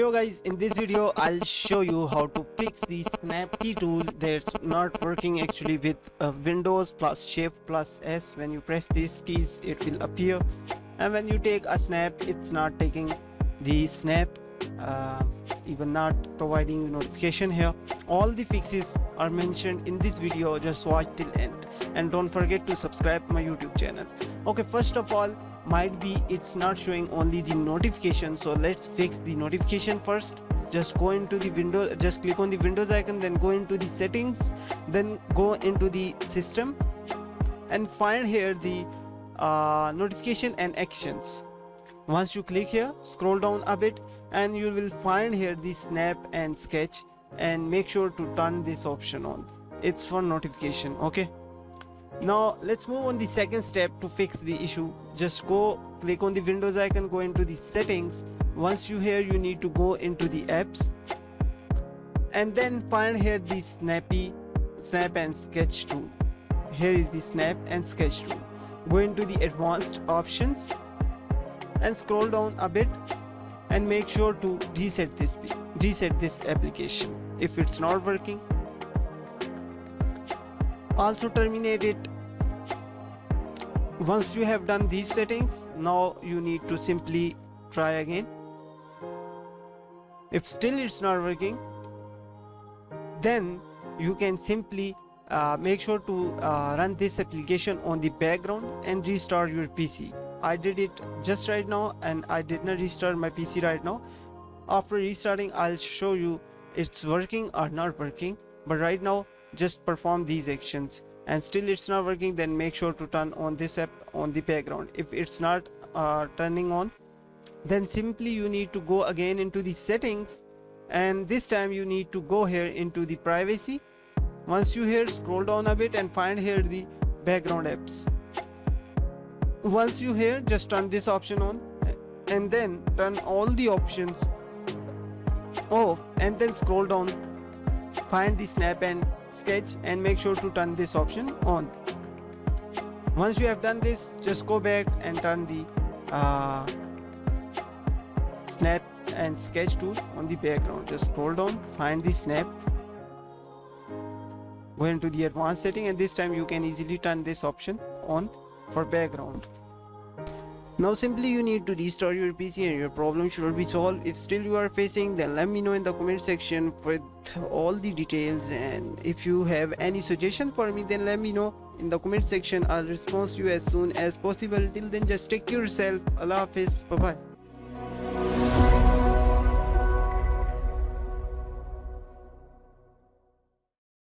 Yo guys, in this video I'll show you how to fix the snap key tool that's not working actually with Windows plus Shift plus S. When you press these keys it will appear, and when you take a snap it's not taking the snap, even not providing notification here. All the fixes are mentioned in this video, just watch till end and don't forget to subscribe my YouTube channel. Okay, first of all, might be it's not showing only the notification, so let's fix the notification first. Just go into the window, just click on the Windows icon, then go into the settings, then go into the system and find here the notification and actions. Once you click here, scroll down a bit and you will find here the snap and sketch, and make sure to turn this option on. It's for notification. Okay, now let's move on the second step to fix the issue. Just go click on the Windows icon, go into the settings. Once you here, you need to go into the apps and then find here the snap and sketch tool. Here is the snap and sketch tool. Go into the advanced options and scroll down a bit and make sure to reset this application if it's not working. Also terminate it. Once you have done these settings, now you need to simply try again. If still it's not working, then you can simply make sure to run this application on the background and restart your PC. I did it just right now and I did not restart my PC right now. After restarting, I'll show you it's working or not working, but right now just perform these actions and still it's not working, then make sure to turn on this app on the background. If it's not turning on, then simply you need to go again into the settings, and this time you need to go here into the privacy. Once you here, scroll down a bit and find here the background apps. Once you here, just turn this option on and then turn all the options off, and then scroll down, find the snap and sketch and make sure to turn this option on. Once you have done this, just go back and turn the snap and sketch tool on the background. Just scroll down, find the snap, go into the advanced setting, and this time you can easily turn this option on for background. Now simply you need to restart your PC and your problem should be solved. If still you are facing, then let me know in the comment section with all the details, and if you have any suggestion for me, then let me know in the comment section. I'll respond to you as soon as possible. Till then, just take care of yourself. Allah Hafiz. Bye bye.